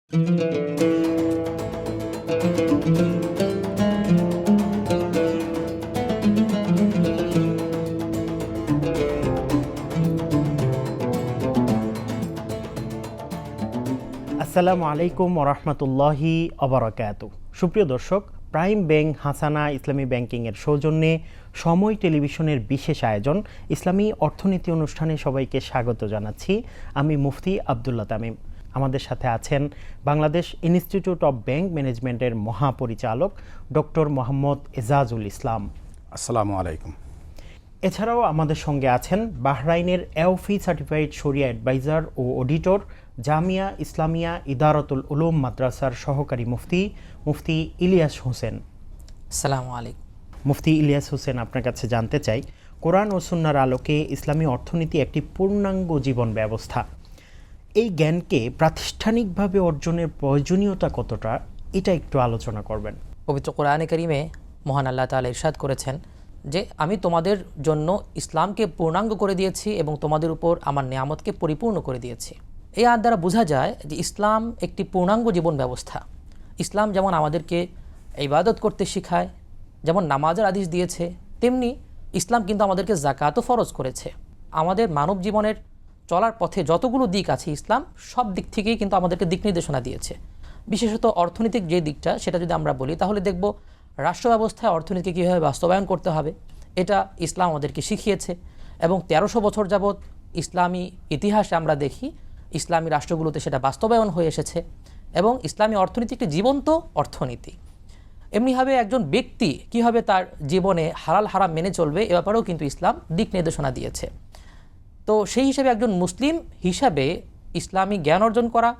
আসসালামু আলাইকুম ওরহমতুল্লাহি আবরাকাতু। সুপ্রিয় দর্শক, প্রাইম ব্যাংক হাসানা ইসলামী ব্যাংকিংয়ের সৌজন্যে সময় টেলিভিশনের বিশেষ আয়োজন ইসলামী অর্থনীতি অনুষ্ঠানে সবাইকে স্বাগত জানাচ্ছি। আমি মুফতি আবদুল্লাহ তামিম। আমাদের সাথে আছেন বাংলাদেশ ইনস্টিটিউট অব ব্যাংক ম্যানেজমেন্টের মহাপরিচালক ডক্টর মোহাম্মদ এজাজুল ইসলাম। আসসালামু আলাইকুম। এছাড়াও আমাদের সঙ্গে আছেন বাহরাইনের এওফি সার্টিফাইড শরিয়া অ্যাডভাইজার ও অডিটর, জামিয়া ইসলামিয়া ইদারাতুল উলুম মাদ্রাসার সহকারী মুফতি ইলিয়াস হোসেন। আসসালামু আলাইকুম। মুফতি ইলিয়াস হোসেন, আপনার কাছে জানতে চাই, কোরআন ও সুন্নাহর আলোকে ইসলামী অর্থনীতি একটি পূর্ণাঙ্গ জীবন ব্যবস্থা। এই জ্ঞানকে প্রাতিষ্ঠানিকভাবে অর্জনের প্রয়োজনীয়তা কতটা, এটা একটু আলোচনা করবেন। পবিত্র কোরআনে কারিমে মহান আল্লাহ তাআলা ইরশাদ করেছেন যে আমি তোমাদের জন্য ইসলামকে পূর্ণাঙ্গ করে দিয়েছি এবং তোমাদের উপর আমার নিয়ামতকে পরিপূর্ণ করে দিয়েছি। এই আয়াত দ্বারা বোঝা যায় যে ইসলাম একটি পূর্ণাঙ্গ জীবন ব্যবস্থা। ইসলাম যেমন আমাদেরকে ইবাদত করতে শেখায়, যেমন নামাজের আদেশ দিয়েছে, তেমনি ইসলাম কিন্তু আমাদেরকে যাকাতও ফরজ করেছে। আমাদের মানব জীবনের চলার পথে যতগুলো দিক আছে, ইসলাম সব দিক থেকেই কিন্তু আমাদেরকে দিক নির্দেশনা দিয়েছে। বিশেষত অর্থনৈতিক যে দিকটা, সেটা যদি আমরা বলি তাহলে দেখব রাষ্ট্র ব্যবস্থায় অর্থনীতিকে কীভাবে বাস্তবায়ন করতে হবে এটা ইসলাম আমাদেরকে শিখিয়েছে। এবং 1300 বছর যাবৎ ইসলামী ইতিহাসে আমরা দেখি ইসলামী রাষ্ট্রগুলোতে সেটা বাস্তবায়ন হয়ে এসেছে এবং ইসলামী অর্থনীতি একটি জীবন্ত অর্থনীতি। এমনিভাবে একজন ব্যক্তি কীভাবে তার জীবনে হালাল হারাম মেনে চলবে এ ব্যাপারেও কিন্তু ইসলাম দিক নির্দেশনা দিয়েছে। তো সেই হিসেবে একজন মুসলিম হিসাবে ইসলামী জ্ঞান অর্জন করা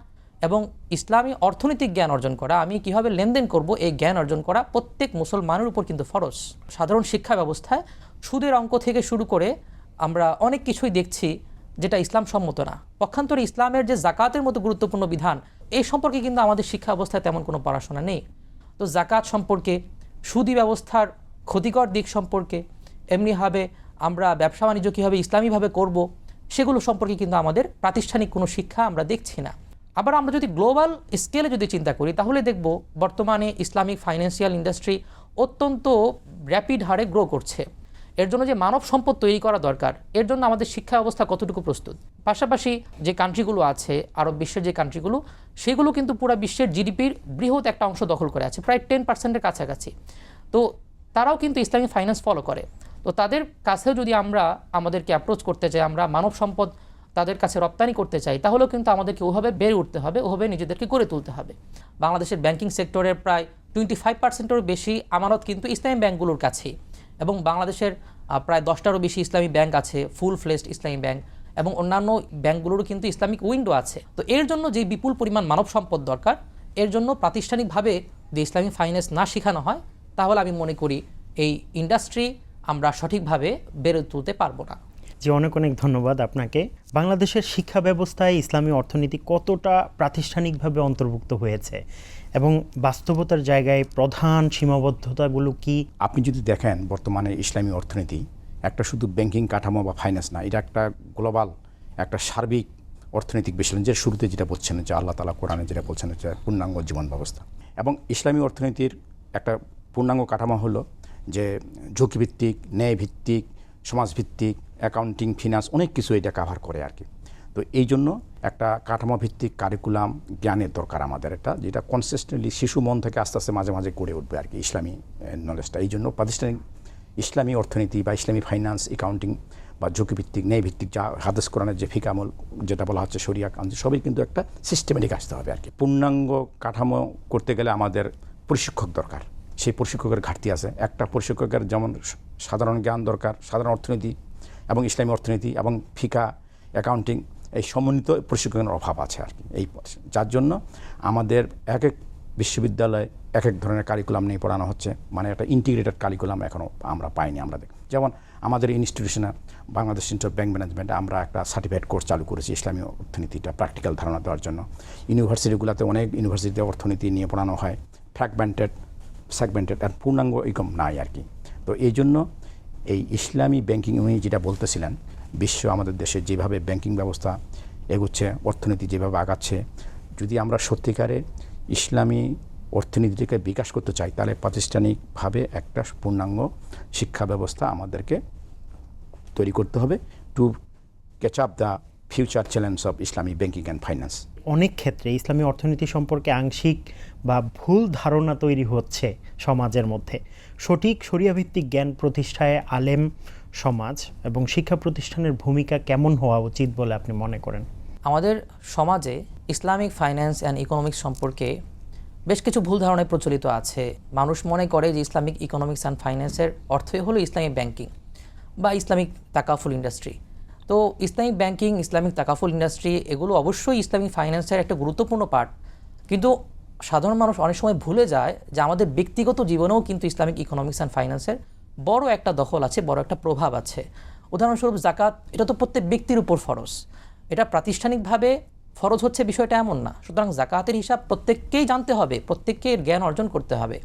এবং ইসলামী অর্থনৈতিক জ্ঞান অর্জন করা, আমি কিভাবে লেনদেন করব এই জ্ঞান অর্জন করা প্রত্যেক মুসলমানের উপর কিন্তু ফরজ। সাধারণ শিক্ষা ব্যবস্থায় সুদের অঙ্ক থেকে শুরু করে আমরা অনেক কিছুই দেখছি যেটা ইসলাম সম্মত না। পক্ষান্তরে ইসলামের যে যাকাতের মতো গুরুত্বপূর্ণ বিধান, এই সম্পর্কে কিন্তু আমাদের শিক্ষা ব্যবস্থায় তেমন কোনো পড়াশোনা নেই। তো যাকাত সম্পর্কে, সুদী ব্যবস্থার ক্ষতিকর দিক সম্পর্কে, এমনিভাবে আমরা ব্যবসা বাণিজ্য কীভাবে ইসলামীভাবে করব, সেগুলো সম্পর্কে কিন্তু আমাদের প্রাতিষ্ঠানিক কোনো শিক্ষা আমরা দেখছি না। আবার আমরা যদি গ্লোবাল স্কেলে যদি চিন্তা করি তাহলে দেখব বর্তমানে ইসলামিক ফাইন্যান্সিয়াল ইন্ডাস্ট্রি অত্যন্ত র্যাপিড হারে গ্রো করছে। এর জন্য যে মানব সম্পদ তৈরি করা দরকার, এর জন্য আমাদের শিক্ষা ব্যবস্থা কতটুকু প্রস্তুত। পাশাপাশি যে কান্ট্রিগুলো আছে, আরব বিশ্বের যে কান্ট্রিগুলো, সেগুলো কিন্তু পুরো বিশ্বের জিডিপির বৃহৎ একটা অংশ দখল করে আছে, প্রায় 10%-এর কাছাকাছি। তো তারাও কিন্তু ইসলামিক ফাইন্যান্স ফলো করে। তো তাদের কাছেও যদি আমরা আমাদেরকে অ্যাপ্রোচ করতে চাই, আমরা মানব সম্পদ তাদের কাছে রপ্তানি করতে চাই, তাহলেও কিন্তু আমাদেরকে ওভাবে বেড়ে উঠতে হবে, ওভাবে নিজেদেরকে গড়ে তুলতে হবে। বাংলাদেশের ব্যাংকিং সেক্টরের প্রায় 25%-এরও বেশি আমানত কিন্তু ইসলামী ব্যাংকগুলোর কাছেই, এবং বাংলাদেশের প্রায় 10টারও বেশি ইসলামী ব্যাংক আছে, ফুল ফ্লেজড ইসলামী ব্যাংক, এবং অন্যান্য ব্যাংকগুলোরও কিন্তু ইসলামিক উইন্ডো আছে। তো এর জন্য যে বিপুল পরিমাণ মানব সম্পদ দরকার, এর জন্য প্রাতিষ্ঠানিকভাবে যদি ইসলামিক ফাইন্যান্স না শেখানো হয়, তাহলে আমি মনে করি এই ইন্ডাস্ট্রি আমরা সঠিকভাবে বেড়ে তুলতে পারবো না। জি, অনেক অনেক ধন্যবাদ আপনাকে। বাংলাদেশের শিক্ষা ব্যবস্থায় ইসলামী অর্থনীতি কতটা প্রাতিষ্ঠানিকভাবে অন্তর্ভুক্ত হয়েছে এবং বাস্তবতার জায়গায় প্রধান সীমাবদ্ধতাগুলো কি? আপনি যদি দেখেন বর্তমানে ইসলামী অর্থনীতি একটা শুধু ব্যাংকিং কাঠামো বা ফাইন্যান্স না, এটা একটা গ্লোবাল একটা সার্বিক অর্থনৈতিক বিশ্লেষণ, যে শুরুতে যেটা বলছেন যে আল্লাহ তাআলা কোরআনে যেটা বলছেন যে পূর্ণাঙ্গ জীবন ব্যবস্থা। এবং ইসলামী অর্থনীতির একটা পূর্ণাঙ্গ কাঠামো হলো যে ঝুঁকিভিত্তিক, ন্যায়ভিত্তিক, সমাজভিত্তিক, অ্যাকাউন্টিং, ফিনান্স, অনেক কিছু এটা কাভার করে আর কি। তো এই জন্য একটা কাঠামো ভিত্তিক কারিকুলাম জ্ঞানের দরকার আমাদের, একটা যেটা কনসিস্টেন্টলি শিশু মন থেকে আস্তে আস্তে মাঝে মাঝে গড়ে উঠবে আর কি ইসলামী নলেজটা। এই জন্য প্রাতিষ্ঠানিক ইসলামী অর্থনীতি বা ইসলামী ফাইন্যান্স, অ্যাকাউন্টিং বা ঝুঁকিভিত্তিক, ন্যায়ভিত্তিক, যা হাদিস কোরআনের যে ফিকামল যেটা বলা হচ্ছে শরিয়া কাউন্সিল, সবই কিন্তু একটা সিস্টেমেটিক আসতে হবে আর কি। পূর্ণাঙ্গ কাঠামো করতে গেলে আমাদের প্রশিক্ষক দরকার, সেই প্রশিক্ষকের ঘাটতি আছে। একটা প্রশিক্ষকের যেমন সাধারণ জ্ঞান দরকার, সাধারণ অর্থনীতি এবং ইসলামী অর্থনীতি এবং ফিকা, অ্যাকাউন্টিং, এই সমন্বিত প্রশিক্ষণের অভাব আছে আর কি। এই যার জন্য আমাদের এক এক বিশ্ববিদ্যালয়ে এক এক ধরনের কারিকুলাম নিয়ে পড়ানো হচ্ছে, মানে একটা ইন্টিগ্রেটেড কারিকুলাম এখনও আমরা পাইনি। আমরা যেমন আমাদের ইনস্টিটিউশনে বাংলাদেশ ইনস্টিটিউট অফ ব্যাংক ম্যানেজমেন্টে আমরা একটা সার্টিফিকেট কোর্স চালু করেছি ইসলামী অর্থনীতিটা প্র্যাকটিক্যাল ধারণা দেওয়ার জন্য। ইউনিভার্সিটিগুলোতে অনেক ইউনিভার্সিটিতে অর্থনীতি নিয়ে পড়ানো হয়, ফ্র্যাগমেন্টেড, সেগমেন্টেড, আর পূর্ণাঙ্গ এরকম নাই আর কি। তো এই জন্য এই ইসলামী ব্যাংকিং, উনি যেটা বলতেছিলেন, বিশ্ব আমাদের দেশে যেভাবে ব্যাংকিং ব্যবস্থা এগোচ্ছে, অর্থনীতি যেভাবে আগাচ্ছে, যদি আমরা সত্যিকারে ইসলামী অর্থনীতিকে বিকাশ করতে চাই, তাহলে প্রাতিষ্ঠানিকভাবে একটা পূর্ণাঙ্গ শিক্ষা ব্যবস্থা আমাদেরকে তৈরি করতে হবে to catch up the future challenge of Islamic banking and finance. অনেক ক্ষেত্রে ইসলামী অর্থনীতি সম্পর্কে আংশিক বা ভুল ধারণা তৈরি হচ্ছে সমাজের মধ্যে। সঠিক শরিয়াভিত্তিক জ্ঞান প্রতিষ্ঠায় আলেম সমাজ এবং শিক্ষা প্রতিষ্ঠানের ভূমিকা কেমন হওয়া উচিত বলে আপনি মনে করেন? আমাদের সমাজে ইসলামিক ফাইন্যান্স অ্যান্ড ইকোনমিক্স সম্পর্কে বেশ কিছু ভুল ধারণায় প্রচলিত আছে। মানুষ মনে করে যে ইসলামিক ইকোনমিক্স অ্যান্ড ফাইন্যান্সের অর্থই হলো ইসলামিক ব্যাংকিং বা ইসলামিক তাকাফুল ইন্ডাস্ট্রি। তো Islamic banking, Islamic Takaful industry এগুলো অবশ্যই ইসলামিক ফাইন্যান্সের একটা গুরুত্বপূর্ণ পার্ট, কিন্তু সাধারণ মানুষ অনেক সময় ভুলে যায় যে আমাদের ব্যক্তিগত জীবনেও কিন্তু ইসলামিক ইকোনমিক্স অ্যান্ড ফাইন্যান্সের বড় একটা দখল আছে, বড় একটা প্রভাব আছে। উদাহরণস্বরূপ জাকাত, এটা তো প্রত্যেক ব্যক্তির উপর ফরজ, এটা প্রাতিষ্ঠানিকভাবে ফরজ হচ্ছে বিষয়টা এমন না। সুতরাং জাকাতের হিসাব প্রত্যেককেই জানতে হবে, প্রত্যেককে এর জ্ঞান অর্জন করতে হবে।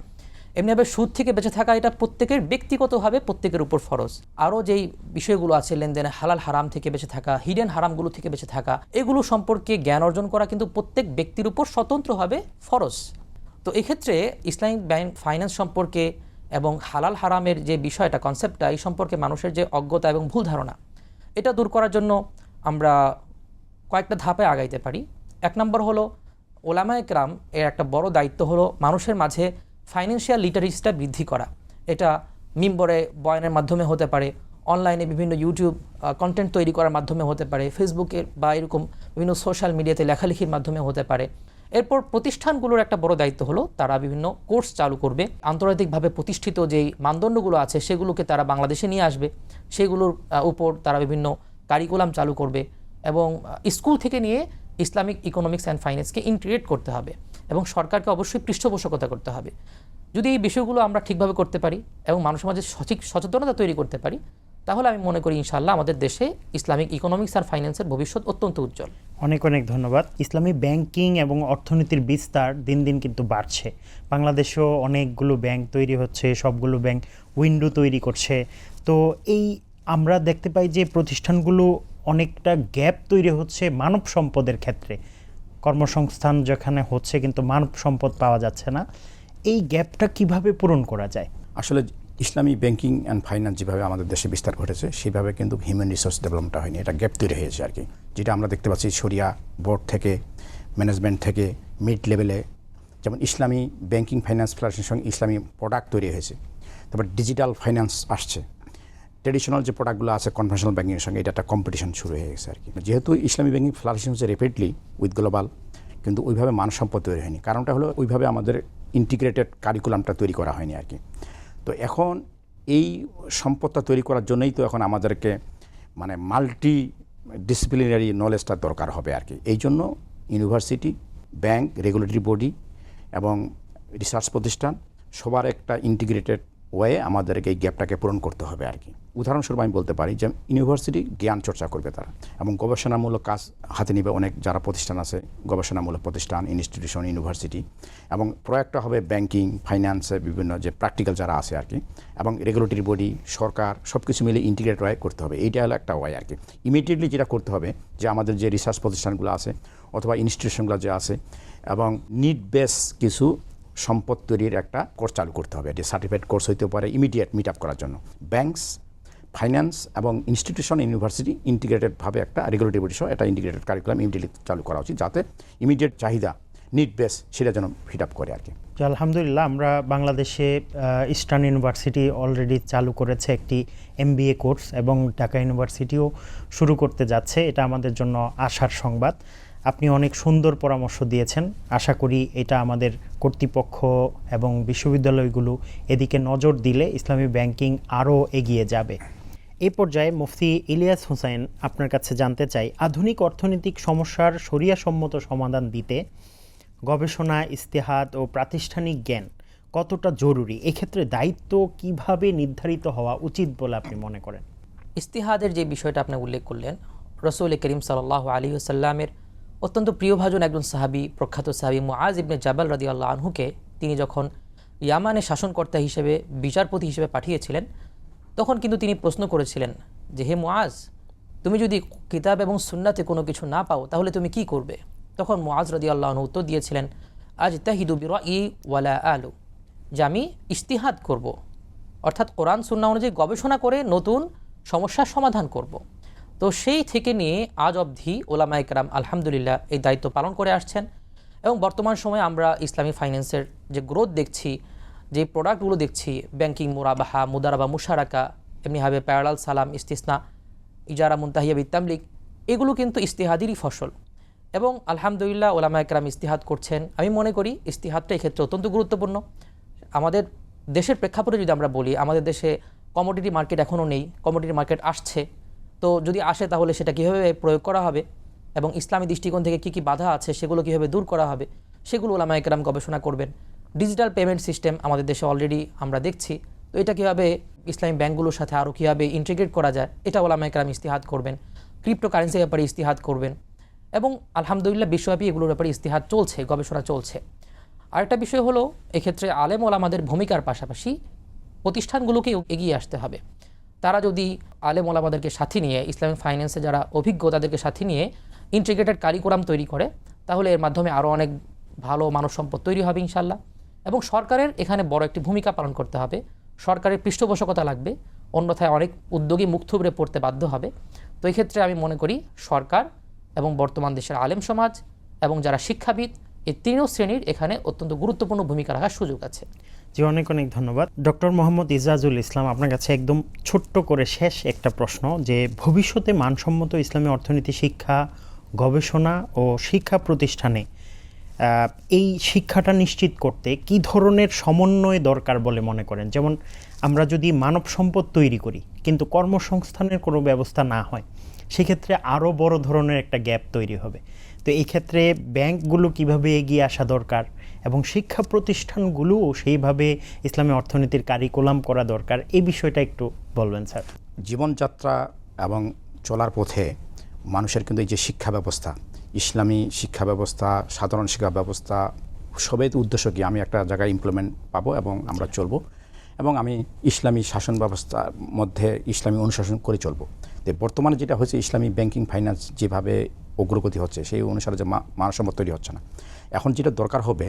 এমনিভাবে সুদ থেকে বেঁচে থাকা এটা প্রত্যেকের ব্যক্তিগতভাবে প্রত্যেকের উপর ফরজ। আরও যেই বিষয়গুলো আছে লেনদেনে, হালাল হারাম থেকে বেঁচে থাকা, হিডেন হারামগুলো থেকে বেঁচে থাকা, এগুলো সম্পর্কে জ্ঞান অর্জন করা কিন্তু প্রত্যেক ব্যক্তির উপর স্বতন্ত্রভাবে ফরজ। তো এক্ষেত্রে ইসলামিক ব্যাংক ফাইন্যান্স সম্পর্কে এবং হালাল হারামের যে বিষয়টা, কনসেপ্টটা, এই সম্পর্কে মানুষের যে অজ্ঞতা এবং ভুল ধারণা, এটা দূর করার জন্য আমরা কয়েকটা ধাপে আগাইতে পারি। এক নম্বর হলো ওলামায়ে কেরাম এর একটা বড় দায়িত্ব হলো মানুষের মাঝে ফাইন্যান্সিয়াল লিটারেসিটা বৃদ্ধি করা। এটা মিম্বরে বয়ানের মাধ্যমে হতে পারে, অনলাইনে বিভিন্ন ইউটিউব কন্টেন্ট তৈরি করার মাধ্যমে হতে পারে, ফেসবুকের বা এরকম বিভিন্ন সোশ্যাল মিডিয়াতে লেখালেখির মাধ্যমে হতে পারে। এরপর প্রতিষ্ঠানগুলোর একটা বড় দায়িত্ব হলো তারা বিভিন্ন কোর্স চালু করবে, আন্তর্জাতিকভাবে প্রতিষ্ঠিত যেই মানদণ্ডগুলো আছে সেগুলোকে তারা বাংলাদেশে নিয়ে আসবে, সেগুলোর উপর তারা বিভিন্ন কারিকুলাম চালু করবে এবং স্কুল থেকে নিয়ে ইসলামিক ইকোনমিক্স অ্যান্ড ফাইন্যান্সকে ইন্টিগ্রেট করতে হবে এবং সরকারকে অবশ্যই পৃষ্ঠপোষকতা করতে হবে। যদি এই বিষয়গুলো আমরা ঠিকভাবে করতে পারি এবং মানুষের মাঝে সঠিক সচেতনতা তৈরি করতে পারি, তাহলে আমি মনে করি ইনশাআল্লাহ আমাদের দেশে ইসলামিক ইকোনমিক্স আর ফাইন্যান্সের ভবিষ্যৎ অত্যন্ত উজ্জ্বল। অনেক অনেক ধন্যবাদ। ইসলামী ব্যাংকিং এবং অর্থনীতির বিস্তার দিন দিন কিন্তু বাড়ছে। বাংলাদেশেও অনেকগুলো ব্যাংক তৈরি হচ্ছে, সবগুলো ব্যাংক উইন্ডো তৈরি করছে। তো এই আমরা দেখতে পাই যে প্রতিষ্ঠানগুলো অনেকটা গ্যাপ তৈরি হচ্ছে মানব সম্পদের ক্ষেত্রে। কর্মসংস্থান যেখানে হচ্ছে কিন্তু মানব সম্পদ পাওয়া যাচ্ছে না। এই গ্যাপটা কিভাবে পূরণ করা যায়? আসলে ইসলামী ব্যাংকিং অ্যান্ড ফাইন্যান্স যেভাবে আমাদের দেশে বিস্তার ঘটেছে, সেভাবে কিন্তু হিউম্যান রিসোর্স ডেভেলপমেন্টটা হয়নি, এটা গ্যাপ তৈরি হয়েছে আর কি। যেটা আমরা দেখতে পাচ্ছি শরিয়া বোর্ড থেকে, ম্যানেজমেন্ট থেকে, মিড লেভেলে, যেমন ইসলামী ব্যাংকিং ফাইন্যান্স ফ্লারের সঙ্গে ইসলামী প্রোডাক্ট তৈরি হয়েছে। তারপর ডিজিটাল ফাইন্যান্স আসছে, ট্রেডিশনাল যে প্রোডাক্টগুলো আছে কনভেনশনাল ব্যাংকিংয়ের সঙ্গে, এটা একটা কম্পিটিশন শুরু হয়ে গেছে আর কি। যেহেতু ইসলামী ব্যাংকিং ফ্লারিশিং হচ্ছে রেপিডলি উইথ গ্লোবাল, কিন্তু ওইভাবে মানব সম্পদ তৈরি হয়নি। কারণটা হলো ওইভাবে আমাদের ইন্টিগ্রেটেড কারিকুলামটা তৈরি করা হয়নি আর কি। তো এখন এই সম্পদটা তৈরি করার জন্যই তো এখন আমাদেরকে মানে মাল্টি ডিসিপ্লিনারি নলেজটা দরকার হবে আর কি। এই জন্য ইউনিভার্সিটি, ব্যাংক, রেগুলেটরি বডি এবং রিসার্চ প্রতিষ্ঠান সবার একটা ইন্টিগ্রেটেড ওয়ে আমাদেরকে এই গ্যাপটাকে পূরণ করতে হবে আর কি। উদাহরণস্বরূপ আমি বলতে পারি যে ইউনিভার্সিটি জ্ঞান চর্চা করবে তারা এবং গবেষণামূলক কাজ হাতে নেবে। অনেক যারা প্রতিষ্ঠান আছে, গবেষণামূলক প্রতিষ্ঠান, ইনস্টিটিউশন, ইউনিভার্সিটি, এবং প্রয়োগটা হবে ব্যাংকিং, ফাইন্যান্সে বিভিন্ন যে প্র্যাকটিক্যাল যারা আছে আর কি, এবং রেগুলেটরি বডি, সরকার, সব কিছু মিলে ইন্টিগ্রেট ওয়ে করতে হবে। এইটা হলো একটা ওয়ে আর কি। ইমিডিয়েটলি যেটা করতে হবে যে আমাদের যে রিসার্চ প্রতিষ্ঠানগুলো আছে অথবা ইনস্টিটিউশনগুলো যে আছে, এবং নিড বেস কিছু সম্পদ তৈরির একটা কোর্স চালু করতে হবে। এটি সার্টিফাইড কোর্স হইতে পারে ইমিডিয়েট মিট আপ করার জন্য। ব্যাংকস, ফাইন্যান্স এবং ইনস্টিটিউশন, ইউনিভার্সিটি ইন্টিগ্রেটেডভাবে একটা রেগুলেটরি বডি সহ একটা ইন্টিগ্রেটেড কারিকুলাম ইমিডিয়েটলি চালু করা উচিত, যাতে ইমিডিয়েট চাহিদা, নিড বেস, সেটা যেন ফিট আপ করে আর কি। আলহামদুলিল্লাহ, আমরা বাংলাদেশে ইস্টার্ন ইউনিভার্সিটি অলরেডি চালু করেছে একটি MBA কোর্স এবং ঢাকা ইউনিভার্সিটিও শুরু করতে যাচ্ছে। এটা আমাদের জন্য আশার সংবাদ। আপনি অনেক সুন্দর পরামর্শ দিয়েছেন। আশা করি এটা আমাদের কর্তৃপক্ষ এবং বিশ্ববিদ্যালয়গুলো এদিকে নজর দিলে ইসলামী ব্যাংকিং আরও এগিয়ে যাবে। এই পর্যায়ে মুফতি ইলিয়াস হোসেন, আপনার কাছে জানতে চাই, আধুনিক অর্থনৈতিক সমস্যার শরিয়াসম্মত সমাধান দিতে গবেষণা, ইস্তেহাদ ও প্রাতিষ্ঠানিক জ্ঞান কতটা জরুরি? এক্ষেত্রে দায়িত্ব কিভাবে নির্ধারিত হওয়া উচিত বলে আপনি মনে করেন? ইস্তিহাদের যে বিষয়টা আপনি উল্লেখ করলেন, রাসূল করিম সাল্লাল্লাহু আলাইহি ওয়াসাল্লামের অত্যন্ত প্রিয়ভাজন একজন সাহাবী, প্রখ্যাত সাহাবী মুআজ ইবনে জাবাল রাদিয়াল্লাহু আনহুকে তিনি যখন ইয়ামানে শাসনকর্তা হিসেবে, বিচারপতি হিসেবে পাঠিয়েছিলেন, তখন কিন্তু তিনি প্রশ্ন করেছিলেন যে, হে মুআজ, তুমি যদি কিতাব এবং সুন্নাতে কোনো কিছু না পাও তাহলে তুমি কি করবে? তখন মুআজ রাদিয়াল্লাহু আনহু উত্তর দিয়েছিলেন, আজতাহিদু বিরাই ওয়ালা আলু, যে আমি ইজতিহাদ করব, অর্থাৎ কোরআন সুন্নাহ অনুযায়ী গবেষণা করে নতুন সমস্যার সমাধান করব। তো সেই থেকে নিয়ে আজ অবধি ওলামায়ে কেরাম আলহামদুলিল্লাহ এই দায়িত্ব পালন করে আসছেন। এবং বর্তমান সময়ে আমরা ইসলামী ফাইন্যান্সের যে গ্রোথ দেখছি, যে প্রোডাক্টগুলো দেখছি, ব্যাংকিং মুরাবাহা, মুদারাবা, মুশারাকা, এমনিভাবে প্যারালাল সালাম, ইস্তিসনা, ইজারা মুনতাহিয়া বিত্তামলিক, এগুলো কিন্তু ইস্তিহাদেরই ফসল। এবং আলহামদুলিল্লাহ ওলামায়ে কেরাম ইস্তিহাদ করছেন। আমি মনে করি ইস্তিহাদটা এক্ষেত্রে অত্যন্ত গুরুত্বপূর্ণ। আমাদের দেশের প্রেক্ষাপটে যদি আমরা বলি, আমাদের দেশে কমোডিটি মার্কেট এখনও নেই, কমোডিটি মার্কেট আসছে। তো যদি আসে তাহলে সেটা কীভাবে প্রয়োগ করা হবে এবং ইসলামী দৃষ্টিকোণ থেকে কী কী বাধা আছে সেগুলো কীভাবে দূর করা হবে, সেগুলো ওলামায়ে কেরাম গবেষণা করবেন। ডিজিটাল পেমেন্ট সিস্টেম আমাদের দেশে অলরেডি আমরা দেখছি, তো এটা কীভাবে ইসলামী ব্যাংকগুলোর সাথে আরও কীভাবে ইন্টিগ্রেট করা যায়, এটা ওলামায়ে কেরাম ইস্তিহাদ করবেন। ক্রিপ্টোকারেন্সির ব্যাপারে ইস্তিহাদ করবেন এবং আলহামদুলিল্লাহ বিশ্বব্যাপী এগুলোর ব্যাপারে ইস্তিহাদ চলছে, গবেষণা চলছে। আরেকটা বিষয় হলো, এক্ষেত্রে আলেম ওলামাদের ভূমিকার পাশাপাশি প্রতিষ্ঠানগুলোকে এগিয়ে আসতে হবে। তারা যদি আলেম ওলামাদেরকে সাথে নিয়ে, ইসলামিক ফাইন্যান্সে যারা অভিজ্ঞ তাদেরকে সাথে নিয়ে ইন্টিগ্রেটেড কারিকুলাম তৈরি করে, তাহলে এর মাধ্যমে আরও অনেক ভালো মানব সম্পদ তৈরি হবে ইনশাল্লাহ। এবং সরকারের এখানে বড় একটি ভূমিকা পালন করতে হবে, সরকারের পৃষ্ঠপোষকতা লাগবে, অন্যথায় অনেক উদ্যোগী মুখ থুবড়ে পড়তে বাধ্য হবে। তো এই ক্ষেত্রে আমি মনে করি সরকার এবং বর্তমান দেশের আলেম সমাজ এবং যারা শিক্ষাবিদ, এই তিনও শ্রেণীর এখানে অত্যন্ত গুরুত্বপূর্ণ ভূমিকা রাখার সুযোগ আছে। জি, অনেক অনেক ধন্যবাদ ডক্টর মোহাম্মদ ইজাজুল ইসলাম। আপনার কাছে একদম ছোট্ট করে শেষ একটা প্রশ্ন, যে ভবিষ্যতে মানসম্মত ইসলামী অর্থনীতি শিক্ষা, গবেষণা ও শিক্ষা প্রতিষ্ঠানে এই শিক্ষাটা নিশ্চিত করতে কি ধরনের সমন্বয় দরকার বলে মনে করেন? যেমন আমরা যদি মানব সম্পদ তৈরি করি কিন্তু কর্মসংস্থানের কোনো ব্যবস্থা না হয়, সেক্ষেত্রে আরও বড় ধরনের একটা গ্যাপ তৈরি হবে। তো এই ক্ষেত্রে ব্যাংকগুলো কিভাবে এগিয়ে আসা দরকার এবং শিক্ষা প্রতিষ্ঠানগুলোও সেইভাবে ইসলামী অর্থনীতির কারিকুলাম করা দরকার, এই বিষয়টা একটু বলবেন স্যার। জীবনযাত্রা এবং চলার পথে মানুষের কিন্তু এই যে শিক্ষা ব্যবস্থা, ইসলামী শিক্ষা ব্যবস্থা, সাধারণ শিক্ষা ব্যবস্থা, সবের উদ্দেশ্য কি আমি একটা জায়গায় ইমপ্লিমেন্ট পাবো এবং আমরা চলবো, এবং আমি ইসলামী শাসন ব্যবস্থার মধ্যে ইসলামী অনুশাসন করে চলবো। তো বর্তমানে যেটা হচ্ছে, ইসলামী ব্যাংকিং ফাইন্যান্স যেভাবে অগ্রগতি হচ্ছে সেই অনুসারে যে মানসম্মত তৈরি হচ্ছে না। এখন যেটা দরকার হবে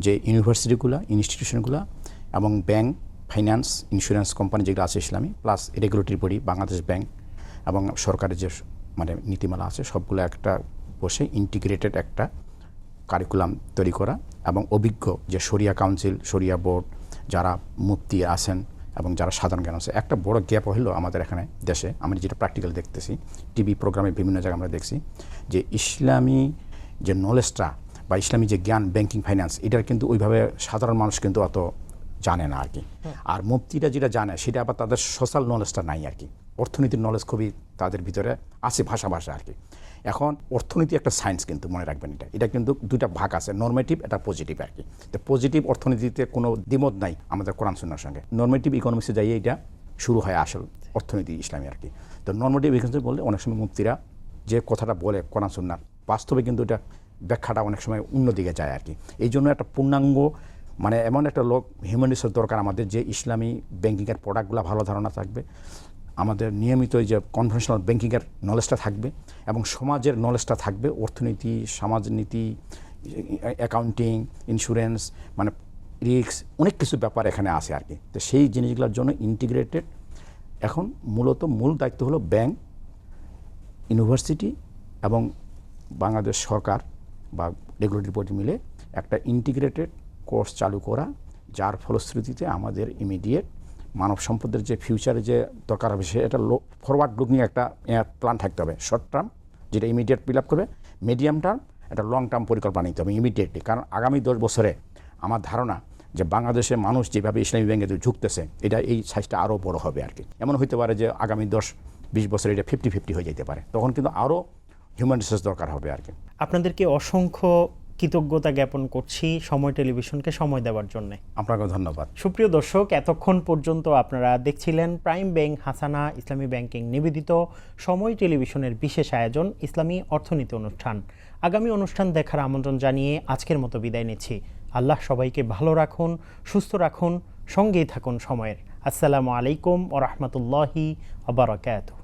যে ইউনিভার্সিটিগুলো, ইনস্টিটিউশনগুলো এবং ব্যাংক, ফাইন্যান্স, ইন্স্যুরেন্স কোম্পানি যেগুলো আছে ইসলামী, plus regulatory body Bangladesh bank এবং সরকারের যে মানে নীতিমালা আছে, সবগুলো একটা বসে ইন্টিগ্রেটেড একটা কারিকুলাম তৈরি করা এবং অভিজ্ঞ যে শরিয়া কাউন্সিল, শরিয়া বোর্ড, যারা মুফতি আছেন এবং যারা সাধারণ জ্ঞান আছে। একটা বড় গ্যাপ হলো আমাদের এখানে দেশে, আমি যেটা প্র্যাকটিক্যাল দেখতেছি, টিভি প্রোগ্রামে বিভিন্ন জায়গায় আমরা দেখছি যে ইসলামী যে নলেজটা বা ইসলামী যে জ্ঞান, ব্যাংকিং ফাইন্যান্স, এটার কিন্তু ওইভাবে সাধারণ মানুষ কিন্তু অত জানে না আর কি। আর মুফতিরা যেটা জানে সেটা আবার তাদের সোশ্যাল নলেজটা নাই আর কি। অর্থনীতির নলেজ খুবই তাদের ভিতরে আছে, ভাষা আর কি। এখন অর্থনীতি একটা সায়েন্স, কিন্তু মনে রাখবেন এটা কিন্তু দুইটা ভাগ আছে, নর্মেটিভ, এটা পজিটিভ আর কি। তো পজিটিভ অর্থনীতিতে কোনো দ্বিমত নাই আমাদের কোরআন সুন্নাহর সঙ্গে। নর্মেটিভ ইকোনমিক্সে যাইয়ে এটা শুরু হয় আসল অর্থনীতি ইসলামী আর কি। তো নর্মেটিভ ইকোনমিক্স বললে অনেক সময় মুফতিরা যে কথাটা বলে কোরআন সুন্নাহর, বাস্তবে কিন্তু এটা ব্যাখ্যাটা অনেক সময় অন্যদিকে যায় আর কি। এই জন্য একটা পূর্ণাঙ্গ মানে এমন একটা লোক, হিউম্যান রিসোর্স দরকার আমাদের, যে ইসলামী ব্যাংকিংয়ের প্রোডাক্টগুলো ভালো ধারণা থাকবে, আমাদের নিয়মিত যে কনভেনশনাল ব্যাংকিংয়ের নলেজটা থাকবে এবং সমাজের নলেজটা থাকবে, অর্থনীতি, সমাজনীতি, অ্যাকাউন্টিং, ইন্স্যুরেন্স, মানে রিস্ক, অনেক কিছু ব্যাপার এখানে আছে আর কি। তো সেই জিনিসগুলোর জন্য ইন্টিগ্রেটেড এখন মূলত মূল দায়িত্ব হলো ব্যাংক, ইউনিভার্সিটি এবং বাংলাদেশ সরকার বা রেগুলেটরি বডি মিলে একটা ইন্টিগ্রেটেড কোর্স চালু করা, যার ফলশ্রুতিতে আমাদের ইমিডিয়েট মানব সম্পদের যে ফিউচারে যে দরকার হবে সেটা ফরওয়ার্ড লুকিং একটা প্ল্যান থাকতে হবে। শর্ট টার্ম যেটা ইমিডিয়েট ফিল আপ করবে, মিডিয়াম টার্ম, একটা লং টার্ম পরিকল্পনা নিতে হবে ইমিডিয়েটলি। কারণ আগামী 10 বছরে আমার ধারণা যে বাংলাদেশের মানুষ যেভাবে ইসলামী ব্যাংকে ঝুঁকতেছে, এটা এই সাইজটা আরও বড় হবে আর কি। এমন হতে পারে যে আগামী 10-20 বছরে এটা 50-50 হয়ে যেতে পারে, তখন কিন্তু আরও হিউম্যান রিসোর্স দরকার হবে আর কি। আপনাদেরকে অসংখ্য কৃতজ্ঞতা জ্ঞাপন করছি সময় টেলিভিশনকে সময় দেওয়ার জন্য। আপনাকে ধন্যবাদ। সুপ্রিয় দর্শক, এতক্ষণ পর্যন্ত আপনারা দেখছিলেন প্রাইম ব্যাংক হাসানা ইসলামী ব্যাংকিং নিবেদিত সময় টেলিভিশনের বিশেষ আয়োজন ইসলামী অর্থনীতি অনুষ্ঠান। আগামী অনুষ্ঠান দেখার আমন্ত্রণ জানিয়ে আজকের মতো বিদায় নিচ্ছি। আল্লাহ সবাইকে ভালো রাখুন, সুস্থ রাখুন, সঙ্গেই থাকুন সময়ের। আসসালামু আলাইকুম ওয়া রাহমাতুল্লাহি ওয়া বারাকাতুহু।